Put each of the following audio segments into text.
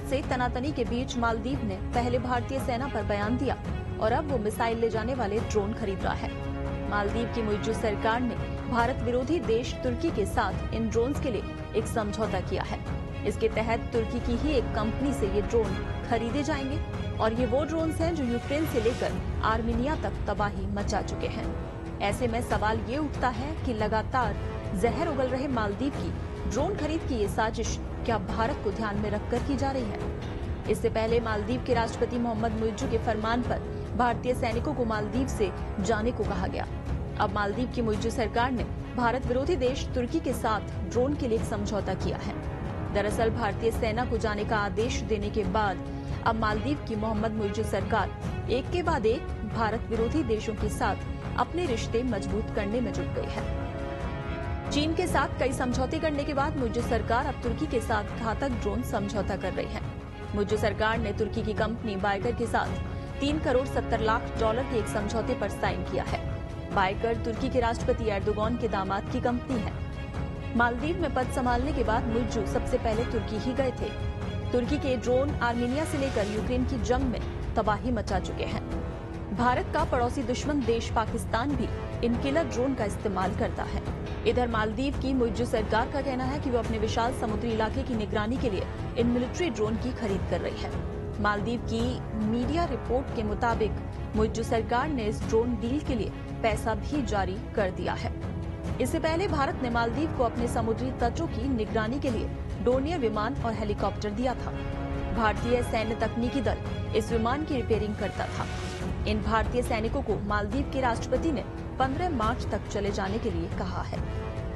से तनातनी के बीच मालदीव ने पहले भारतीय सेना पर बयान दिया और अब वो मिसाइल ले जाने वाले ड्रोन खरीद रहा है। मालदीव की मुइज्जू सरकार ने भारत विरोधी देश तुर्की के साथ इन ड्रोन्स के लिए एक समझौता किया है। इसके तहत तुर्की की ही एक कंपनी से ये ड्रोन खरीदे जाएंगे और ये वो ड्रोन्स हैं जो यूक्रेन से लेकर आर्मीनिया तक तबाही मचा चुके हैं। ऐसे में सवाल ये उठता है कि लगातार जहर उगल रहे मालदीव की ड्रोन खरीद की ये साजिश क्या भारत को ध्यान में रखकर की जा रही है? इससे पहले मालदीव के राष्ट्रपति मोहम्मद मुइज्जू के फरमान पर भारतीय सैनिकों को मालदीव से जाने को कहा गया। अब मालदीव की मुइज्जू सरकार ने भारत विरोधी देश तुर्की के साथ ड्रोन के लिए एक समझौता किया है। दरअसल भारतीय सेना को जाने का आदेश देने के बाद अब मालदीव की मोहम्मद मुइज्जू सरकार एक के बाद एक भारत विरोधी देशों के साथ अपने रिश्ते मजबूत करने में जुट गई है। चीन के साथ कई समझौते करने के बाद मुइज्जू सरकार अब तुर्की के साथ घातक ड्रोन समझौता कर रही है। मुइज्जू सरकार ने तुर्की की कंपनी बायकर के साथ 3 करोड़ 70 लाख डॉलर के एक समझौते पर साइन किया है। बायकर तुर्की के राष्ट्रपति एर्दोगान के दामाद की कंपनी है। मालदीव में पद संभालने के बाद मुइज्जू सबसे पहले तुर्की ही गए थे। तुर्की के ड्रोन आर्मीनिया से लेकर यूक्रेन की जंग में तबाही मचा चुके हैं। भारत का पड़ोसी दुश्मन देश पाकिस्तान भी इन किलर ड्रोन का इस्तेमाल करता है। इधर मालदीव की मुइज्जू सरकार का कहना है कि वो अपने विशाल समुद्री इलाके की निगरानी के लिए इन मिलिट्री ड्रोन की खरीद कर रही है। मालदीव की मीडिया रिपोर्ट के मुताबिक मुइज्जू सरकार ने इस ड्रोन डील के लिए पैसा भी जारी कर दिया है। इससे पहले भारत ने मालदीव को अपने समुद्री तटों की निगरानी के लिए डोनियर विमान और हेलीकॉप्टर दिया था। भारतीय सैन्य तकनीकी दल इस विमान की रिपेयरिंग करता था। इन भारतीय सैनिकों को मालदीव के राष्ट्रपति ने 15 मार्च तक चले जाने के लिए कहा है।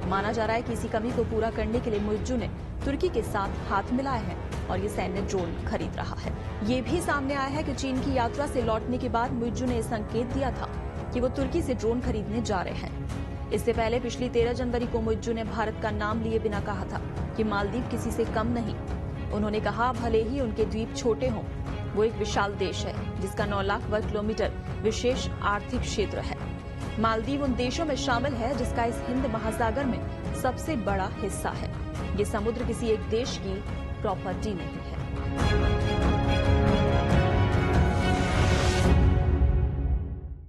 माना जा रहा है कि इसी कमी को पूरा करने के लिए मुइज्जू ने तुर्की के साथ हाथ मिलाया है और ये सैन्य ड्रोन खरीद रहा है। ये भी सामने आया है कि चीन की यात्रा से लौटने के बाद मुइज्जू ने संकेत दिया था कि वो तुर्की से ड्रोन खरीदने जा रहे हैं। इससे पहले पिछली 13 जनवरी को मुइज्जू ने भारत का नाम लिए बिना कहा था कि मालदीव किसी से कम नहीं। उन्होंने कहा, भले ही उनके द्वीप छोटे हों, वो एक विशाल देश है जिसका 9 लाख वर्ग किलोमीटर विशेष आर्थिक क्षेत्र है। मालदीव उन देशों में शामिल है जिसका इस हिंद महासागर में सबसे बड़ा हिस्सा है। ये समुद्र किसी एक देश की प्रॉपर्टी नहीं है।